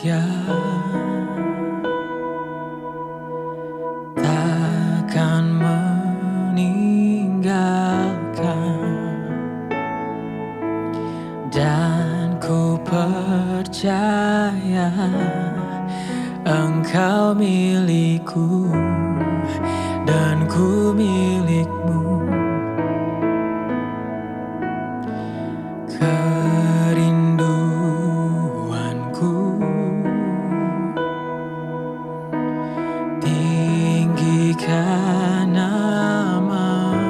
setia, takkan meninggalkan, dan ku percaya Engkau milikku dan ku milikmu. Kerinduanku tinggikan namamu,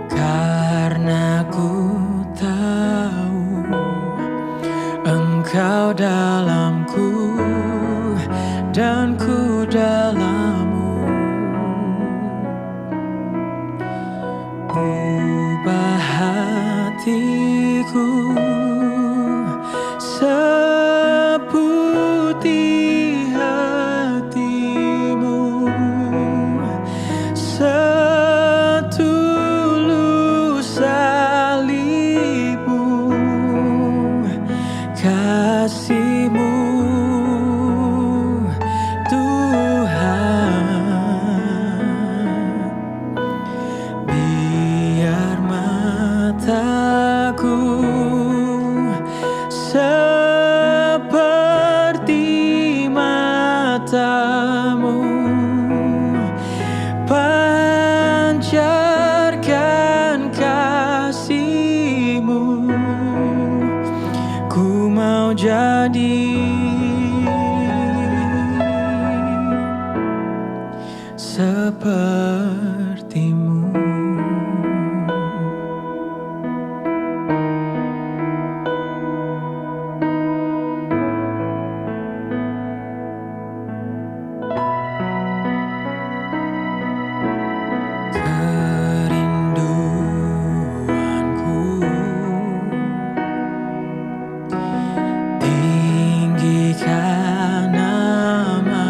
karena ku tahu Engkau dalamku dan ku dalammu. Ubah hatiku seputih hatimu, setulus salibmu, kasihmu Tuhan. Biar mataku seperti matamu, pancarkan kasihmu. Ku mau jadi sepertimu. Kerinduanku tinggikan namamu,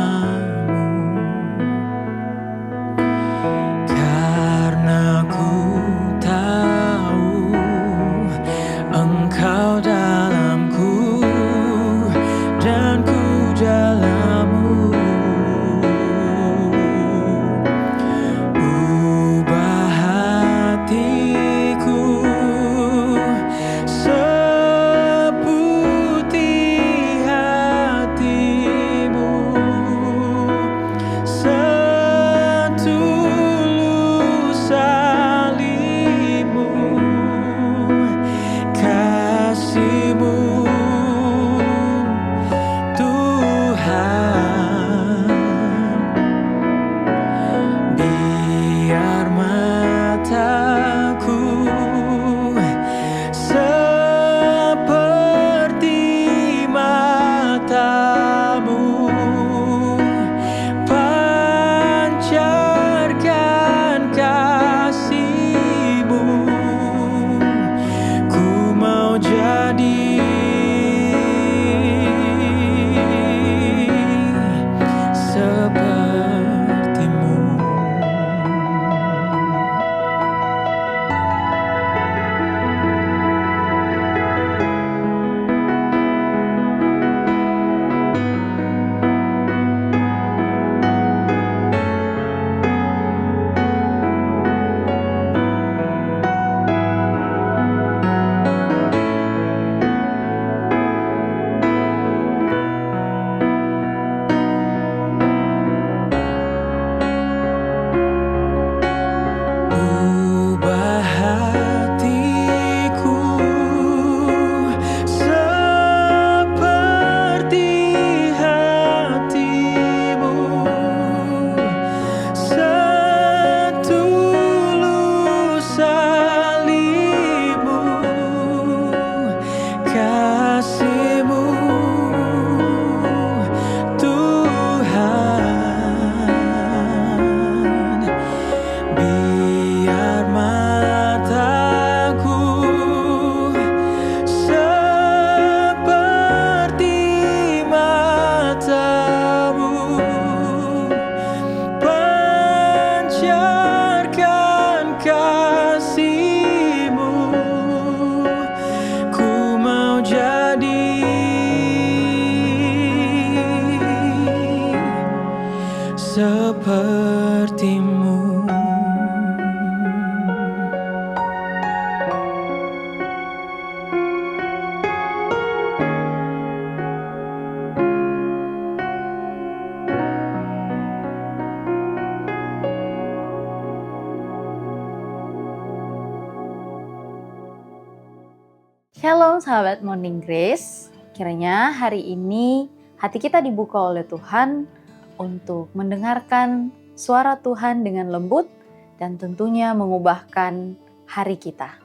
Shalom sahabat Morning Grace, kiranya hari ini hati kita dibuka oleh Tuhan untuk mendengarkan suara Tuhan dengan lembut dan tentunya mengubahkan hari kita.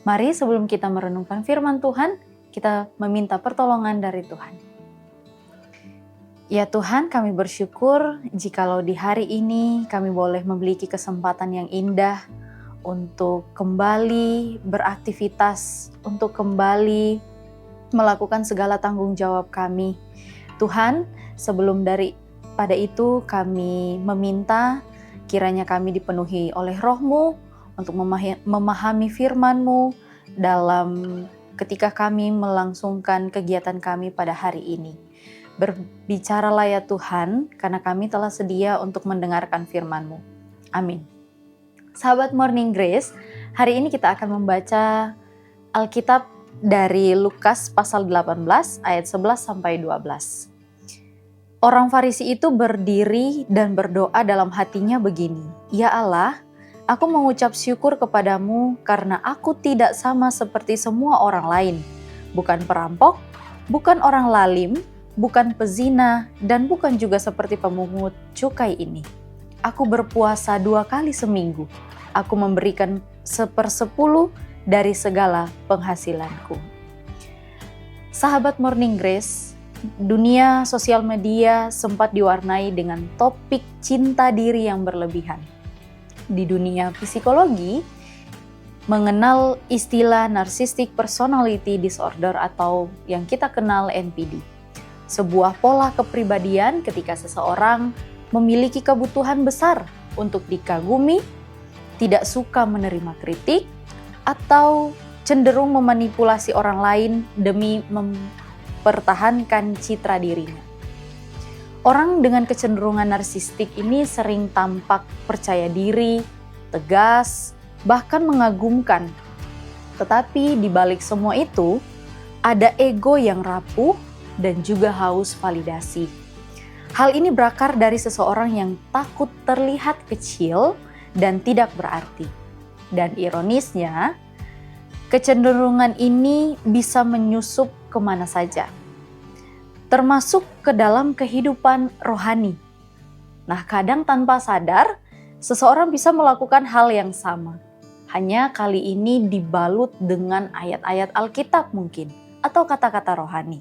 Mari sebelum kita merenungkan firman Tuhan, kita meminta pertolongan dari Tuhan. Ya Tuhan, kami bersyukur jikalau di hari ini kami boleh memiliki kesempatan yang indah untuk kembali beraktivitas, untuk kembali melakukan segala tanggung jawab kami. Tuhan, sebelum daripada itu kami meminta kiranya kami dipenuhi oleh Roh-Mu untuk memahami firman-Mu dalam ketika kami melangsungkan kegiatan kami pada hari ini. Berbicaralah ya Tuhan, karena kami telah sedia untuk mendengarkan firman-Mu. Amin. Sahabat Morning Grace, hari ini kita akan membaca Alkitab dari Lukas pasal 18 ayat 11 sampai 12. Orang Farisi itu berdiri dan berdoa dalam hatinya begini, "Ya Allah, aku mengucap syukur kepadamu karena aku tidak sama seperti semua orang lain, bukan perampok, bukan orang lalim, bukan pezina, dan bukan juga seperti pemungut cukai ini. Aku berpuasa 2 kali seminggu. Aku memberikan 1/10 dari segala penghasilanku." Sahabat Morning Grace, dunia sosial media sempat diwarnai dengan topik cinta diri yang berlebihan. Di dunia psikologi, mengenal istilah Narcissistic Personality Disorder atau yang kita kenal NPD. Sebuah pola kepribadian ketika seseorang memiliki kebutuhan besar untuk dikagumi, tidak suka menerima kritik, atau cenderung memanipulasi orang lain demi mempertahankan citra dirinya. Orang dengan kecenderungan narsistik ini sering tampak percaya diri, tegas, bahkan mengagumkan. Tetapi di balik semua itu, ada ego yang rapuh dan juga haus validasi. Hal ini berakar dari seseorang yang takut terlihat kecil dan tidak berarti. Dan ironisnya, kecenderungan ini bisa menyusup kemana saja, termasuk ke dalam kehidupan rohani. Nah, kadang tanpa sadar, seseorang bisa melakukan hal yang sama. Hanya kali ini dibalut dengan ayat-ayat Alkitab mungkin, atau kata-kata rohani.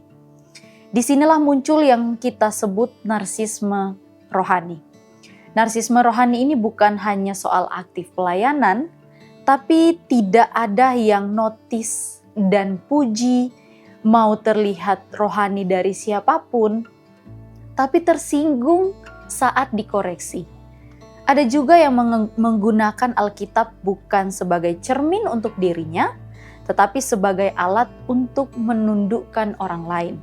Disinilah muncul yang kita sebut narsisme rohani. Narsisme rohani ini bukan hanya soal aktif pelayanan, tapi tidak ada yang notice dan puji, mau terlihat rohani dari siapapun, tapi tersinggung saat dikoreksi. Ada juga yang menggunakan Alkitab bukan sebagai cermin untuk dirinya, tetapi sebagai alat untuk menundukkan orang lain.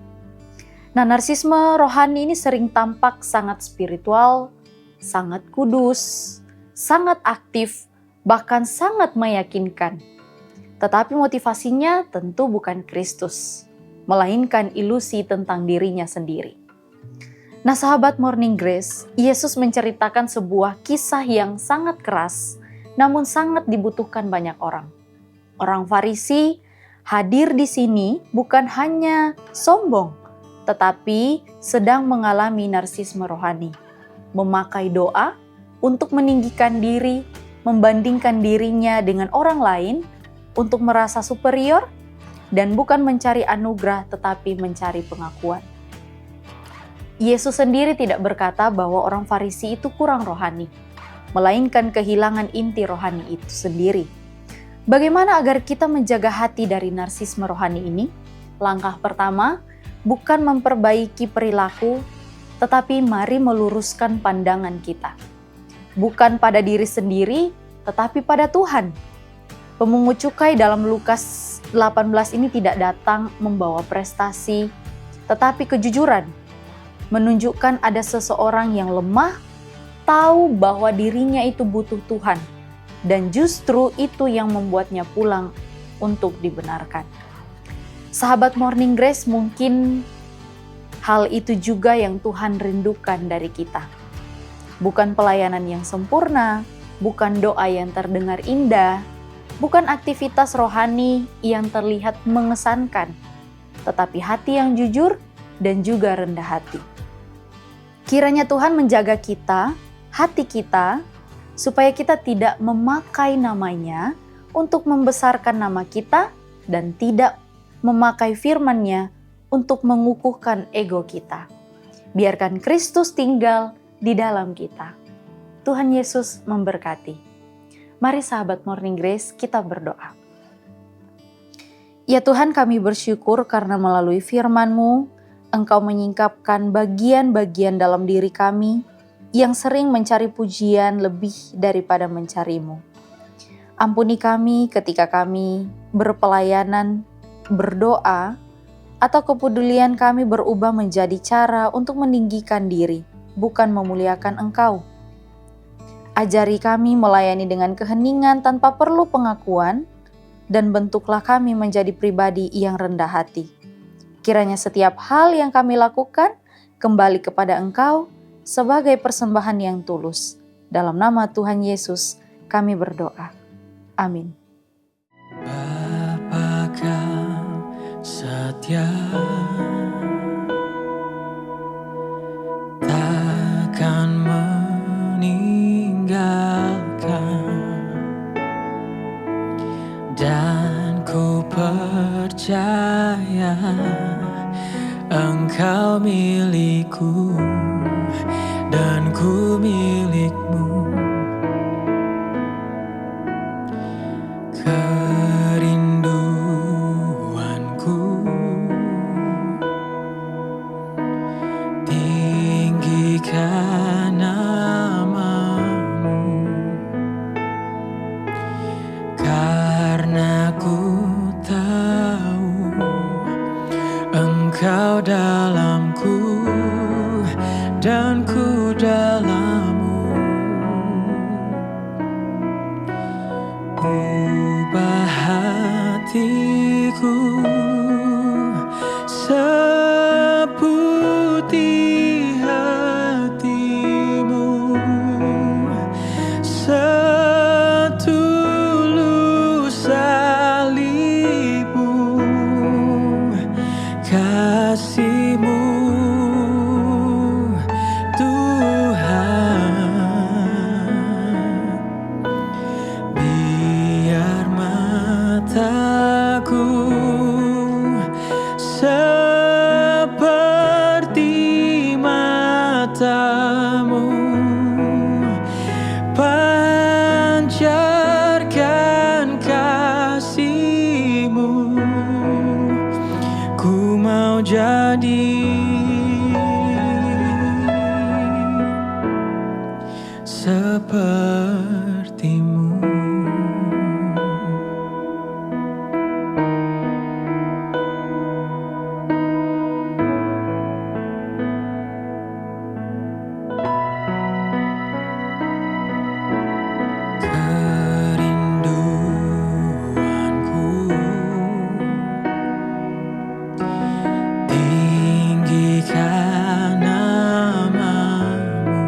Nah, narsisme rohani ini sering tampak sangat spiritual, sangat kudus, sangat aktif, bahkan sangat meyakinkan. Tetapi motivasinya tentu bukan Kristus, melainkan ilusi tentang dirinya sendiri. Nah, sahabat Morning Grace, Yesus menceritakan sebuah kisah yang sangat keras, namun sangat dibutuhkan banyak orang. Orang Farisi hadir di sini bukan hanya sombong, tetapi sedang mengalami narsisme rohani, memakai doa untuk meninggikan diri, membandingkan dirinya dengan orang lain untuk merasa superior, dan bukan mencari anugerah tetapi mencari pengakuan. Yesus sendiri tidak berkata bahwa orang Farisi itu kurang rohani, melainkan kehilangan inti rohani itu sendiri. Bagaimana agar kita menjaga hati dari narsisme rohani ini? Langkah pertama, bukan memperbaiki perilaku, tetapi mari meluruskan pandangan kita. Bukan pada diri sendiri, tetapi pada Tuhan. Pemungut cukai dalam Lukas 18 ini tidak datang membawa prestasi, tetapi kejujuran. Menunjukkan ada seseorang yang lemah, tahu bahwa dirinya itu butuh Tuhan, dan justru itu yang membuatnya pulang untuk dibenarkan. Sahabat Morning Grace, mungkin hal itu juga yang Tuhan rindukan dari kita. Bukan pelayanan yang sempurna, bukan doa yang terdengar indah, bukan aktivitas rohani yang terlihat mengesankan, tetapi hati yang jujur dan juga rendah hati. Kiranya Tuhan menjaga kita, hati kita, supaya kita tidak memakai namanya untuk membesarkan nama kita dan tidak memakai firman-Nya untuk mengukuhkan ego kita. Biarkan Kristus tinggal di dalam kita. Tuhan Yesus memberkati. Mari sahabat Morning Grace, kita berdoa. Ya Tuhan, kami bersyukur karena melalui firman-Mu, Engkau menyingkapkan bagian-bagian dalam diri kami yang sering mencari pujian lebih daripada mencari-Mu. Ampuni kami ketika kami berpelayanan, berdoa, atau kepedulian kami berubah menjadi cara untuk meninggikan diri, bukan memuliakan Engkau. Ajari kami melayani dengan keheningan tanpa perlu pengakuan, dan bentuklah kami menjadi pribadi yang rendah hati. Kiranya setiap hal yang kami lakukan kembali kepada Engkau sebagai persembahan yang tulus. Dalam nama Tuhan Yesus kami berdoa. Amin. Bapa Kau setia, takkan dan ku percaya Engkau milikku dan ku milikmu. Kerinduanku tinggikan namamu, karena ku tahu Engkau dalamku dan ku dalammu. Ubah hatiku seputih hatimu, setulus salibmu, kasih-Mu Tuhan. Biar mataku seperti mata-Mu, pancarkan kasih-Mu. Ku mau jadi seperti-Mu. Kerinduanku tinggikan namamu,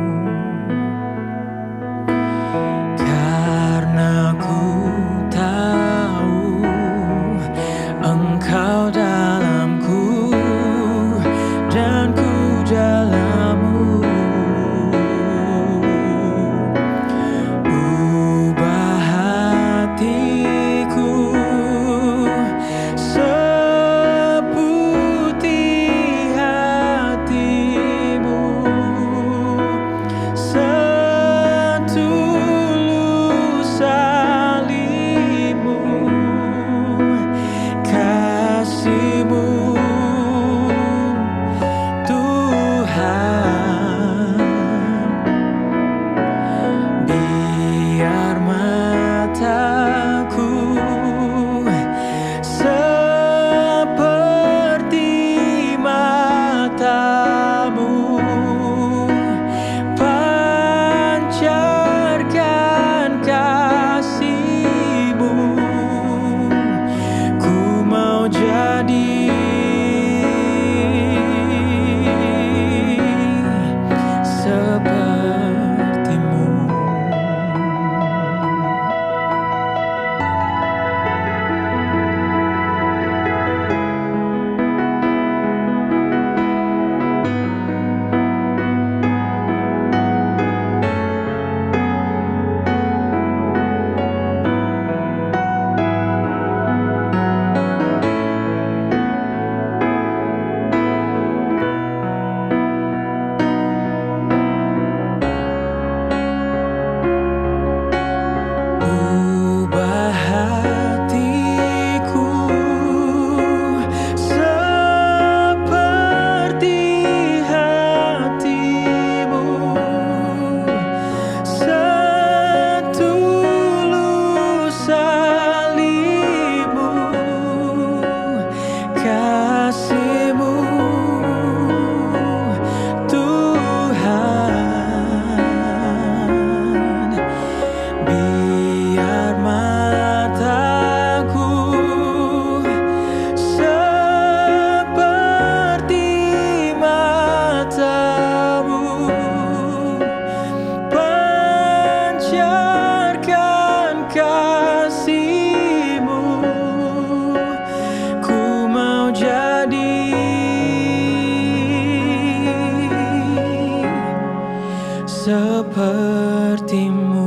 sepertimu.